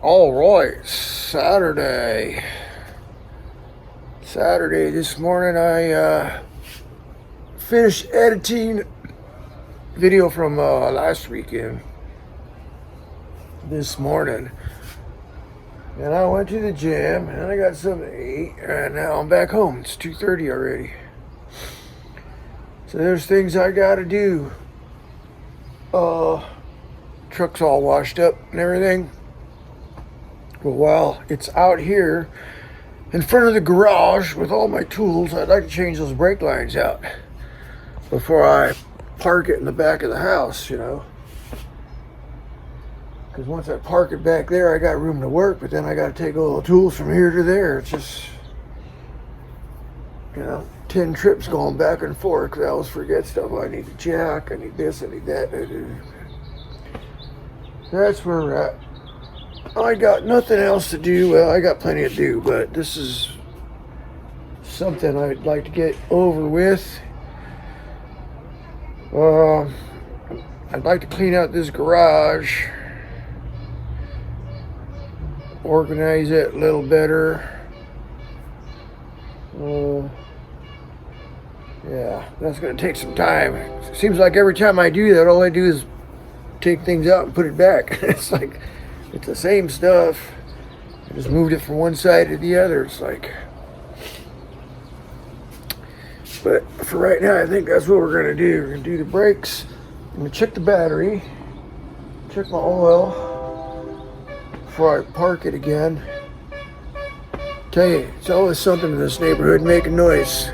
All right, Saturday this morning I finished editing video from last weekend this morning, and I went to the gym and I got something to eat, and now I'm back home. It's 2:30 already, so there's things I gotta do. Truck's all washed up and everything. But while it's out here in front of the garage with all my tools, I'd like to change those brake lines out before I park it in the back of the house, you know. Because once I park it back there, I got room to work, but then I got to take all the tools from here to there. It's just, 10 trips going back and forth, because I always forget stuff. I need the jack, I need this, I need that. That's where we're at. I got nothing else to do. Well, I got plenty to do, but this is something I'd like to get over with. I'd like to clean out this garage, organize it a little better. Yeah, that's going to take some time. It seems like every time I do that, all I do is take things out and put it back. It's like it's the same stuff. I just moved it from one side to the other. It's like, but for right now, I think that's what we're gonna do. We're gonna do the brakes. I'm gonna check the battery, check my oil before I park it again. Tell you, it's always something in this neighborhood making noise.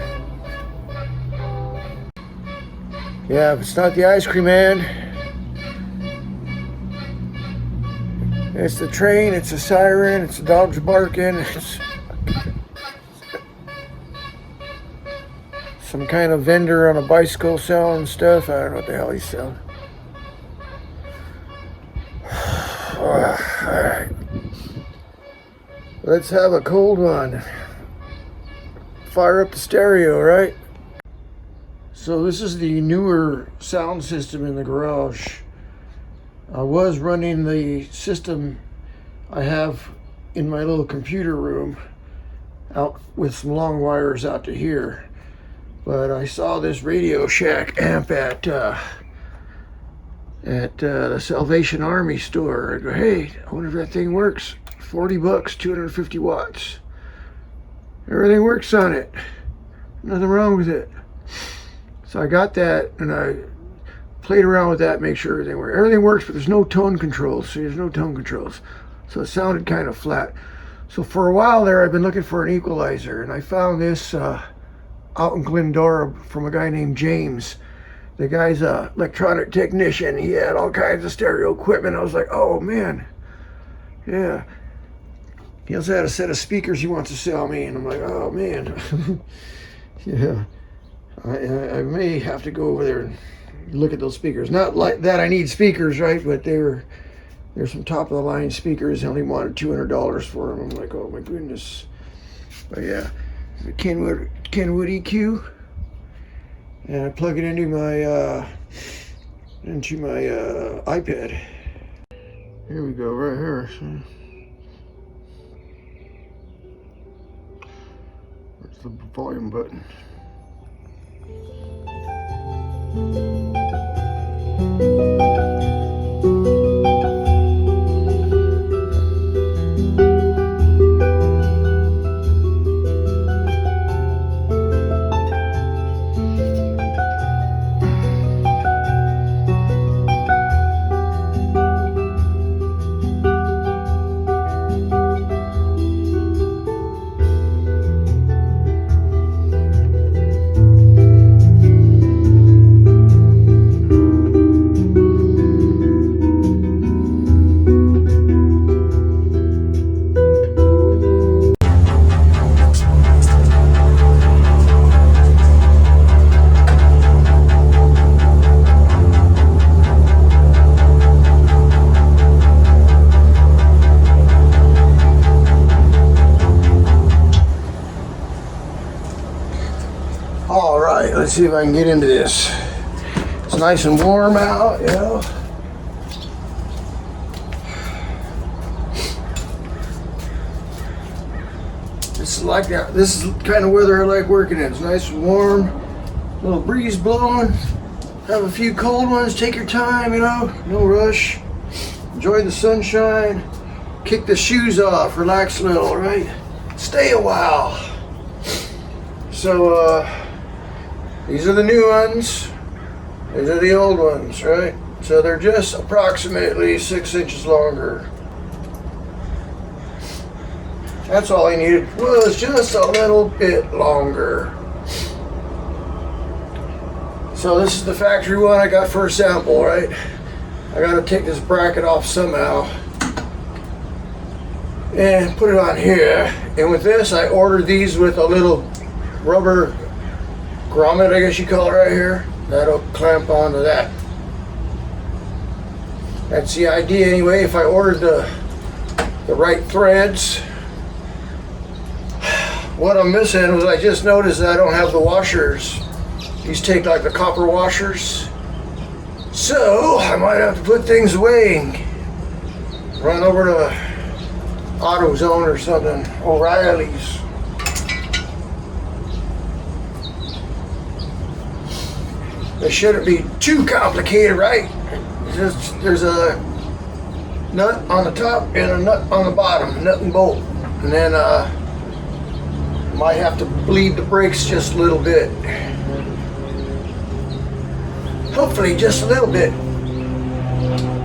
Yeah, if it's not the ice cream man, it's the train, it's a siren, it's the dogs barking, it's some kind of vendor on a bicycle selling stuff. I don't know what the hell he's selling. Alright. Let's have a cold one. Fire up the stereo, right? So this is the newer sound system in the garage. I was running the system I have in my little computer room out with some long wires out to here, but I saw this Radio Shack amp at the Salvation Army store. I go, hey, I wonder if that thing works. $40, 250 watts. Everything works on it. Nothing wrong with it. So I got that and I played around with that, make sure everything works. Everything works, but there's no tone controls. See, there's no tone controls. So it sounded kind of flat. So for a while there, I've been looking for an equalizer, and I found this out in Glendora from a guy named James. The guy's a electronic technician. He had all kinds of stereo equipment. I was like, oh man, yeah. He also had a set of speakers he wants to sell me, and I'm like, oh man, yeah. I may have to go over there and look at those speakers. Not like that I need speakers, right? But there's some top of the line speakers. I only wanted $200 for them. I'm like, oh my goodness. But yeah, the Kenwood EQ, and I plug it into my iPad. Here we go, right here. Where's the volume button? All right, let's see if I can get into this. It's nice and warm out, you know. It's like that. This is the kind of weather I like working in. It's nice and warm, little breeze blowing. Have a few cold ones. Take your time, you know, no rush. Enjoy the sunshine. Kick the shoes off. Relax a little, right? Stay a while. So these are the new ones. These are the old ones, right? So they're just approximately 6 inches longer. That's all I needed, was just a little bit longer. So this is the factory one I got for a sample, right? I gotta take this bracket off somehow and put it on here. And with this, I ordered these with a little rubber grommet, I guess you call it, right here. That'll clamp onto that. That's the idea anyway. If I ordered the right threads. What I'm missing was I just noticed that I don't have the washers. These take like the copper washers. So I might have to put things away and run over to AutoZone or something, O'Reilly's. It shouldn't be too complicated, right? Just there's a nut on the top and a nut on the bottom, nut and bolt, and then might have to bleed the brakes just a little bit. Hopefully just a little bit.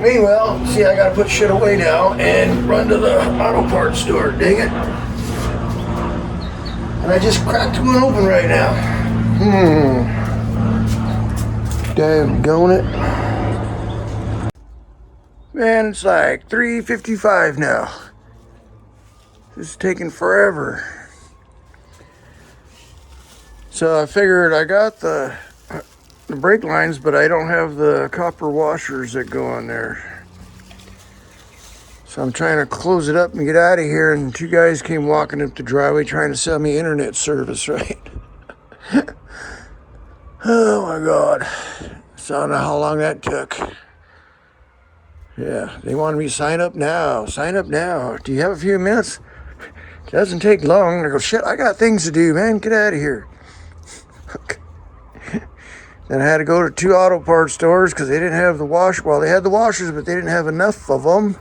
Meanwhile, see, I gotta put shit away now and run to the auto parts store, dang it. And I just cracked one open right now. Daggone it. Man, it's like 3:55 now. This is taking forever. So I figured I got the brake lines, but I don't have the copper washers that go on there. So I'm trying to close it up and get out of here, and two guys came walking up the driveway trying to sell me internet service, right? Oh my God. So I don't know how long that took. Yeah, they wanted me to sign up now. Sign up now. Do you have a few minutes? It doesn't take long. I go, shit, I got things to do, man. Get out of here. Then I had to go to 2 auto parts stores because they didn't have the wash. Well, they had the washers, but they didn't have enough of them.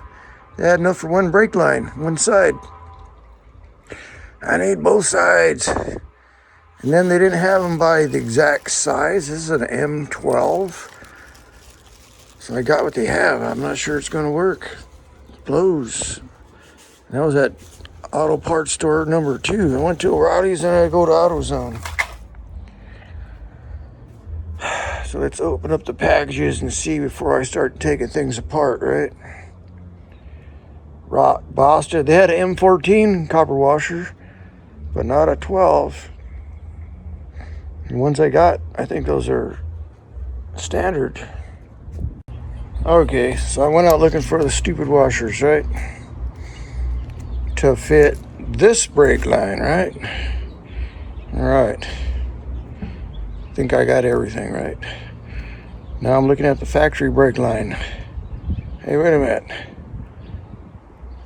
They had enough for one brake line, one side. I need both sides. And then they didn't have them by the exact size. This is an M12. So I got what they have. I'm not sure it's going to work. It blows. And that was at auto parts store number 2. I went to O'Reilly's and I go to AutoZone. So let's open up the packages and see before I start taking things apart, right? Boston, they had an M14 copper washer, but not a 12. The ones I got, I think those are standard. Okay, so I went out looking for the stupid washers, right? To fit this brake line, right? All right. I think I got everything right. Now I'm looking at the factory brake line. Hey, wait a minute.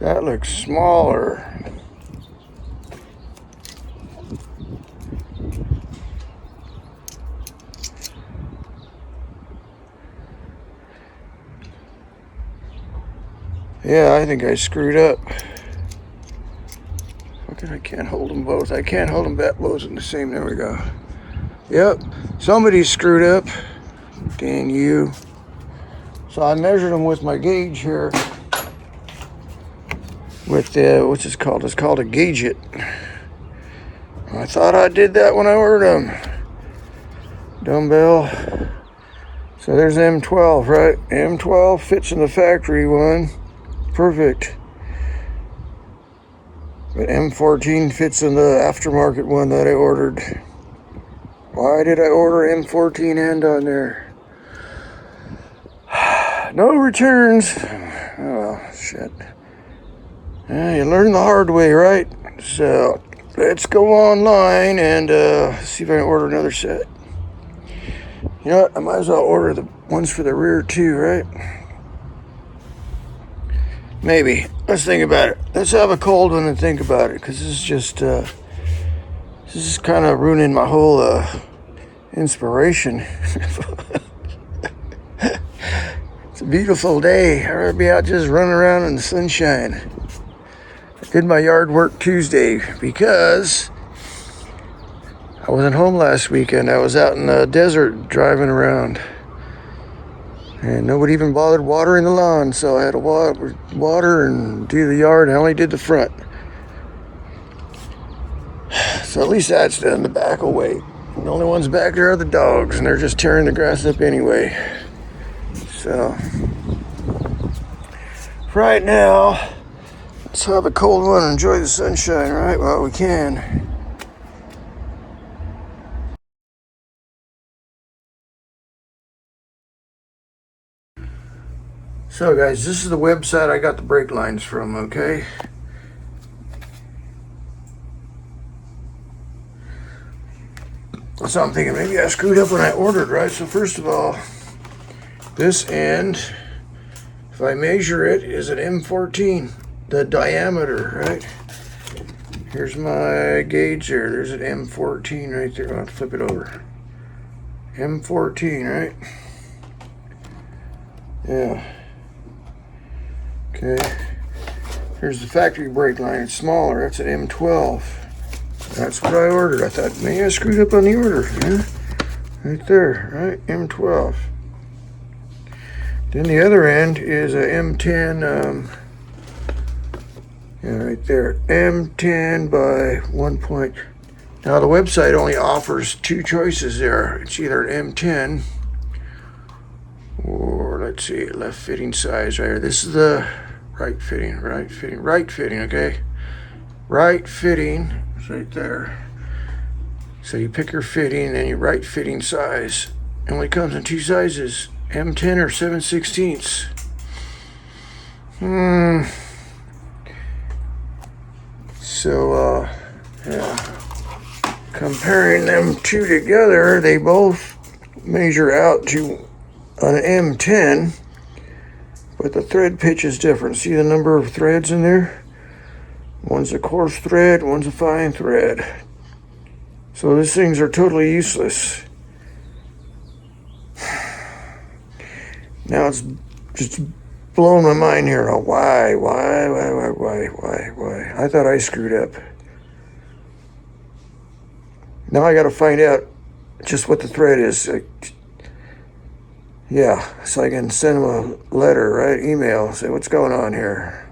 That looks smaller. Yeah, I think I screwed up. Okay, I can't hold them both. I can't hold them both in the same. There we go. Yep, somebody screwed up. Dang you. So I measured them with my gauge here. With the, what's this called? It's called a gauge it. I thought I did that when I ordered them. Dumbbell. So there's M12, right? M12 fits in the factory one. Perfect. But M14 fits in the aftermarket one that I ordered. Why did I order M14 and on there? No returns. Oh, well, shit. Yeah, you learn the hard way, right? So let's go online and see if I can order another set. You know what? I might as well order the ones for the rear too, right? Maybe. Let's think about it. Let's have a cold one and think about it, because this is just This is kind of ruining my whole inspiration. It's a beautiful day. I'd rather be out just running around in the sunshine. I did my yard work Tuesday because I wasn't home last weekend. I was out in the desert driving around. And nobody even bothered watering the lawn, so I had to water and do the yard. I only did the front. So at least that's done. The back will wait. The only ones back there are the dogs, and they're just tearing the grass up anyway. So, right now, let's have a cold one and enjoy the sunshine, right? Well, we can. So guys, this is the website I got the brake lines from, okay? So I'm thinking maybe I screwed up when I ordered, right? So first of all, this end, if I measure it, is an M14, the diameter, right? Here's my gauge there. There's an M14 right there. I'll have to flip it over. M14, right? Yeah. Okay. Here's the factory brake line. It's smaller. That's an M12. That's what I ordered. I thought, maybe I screwed up on the order. Yeah? Right there, right? M12. Then the other end is a M10, yeah, right there. M10 by 1 point. Now the website only offers two choices there. It's either an M10 or, let's see, left fitting size right here. This is the right fitting, okay? Right fitting, it's right there. So you pick your fitting and your right fitting size. It only comes in two sizes. M10 or 7/16. So, yeah. Comparing them two together, they both measure out to an M10, but the thread pitch is different. See the number of threads in there? One's a coarse thread, one's a fine thread. So these things are totally useless. Now it's just blowing my mind here. Oh, why? I thought I screwed up. Now I got to find out just what the thread is. Yeah, so I can send them a letter, right? Email, say what's going on here.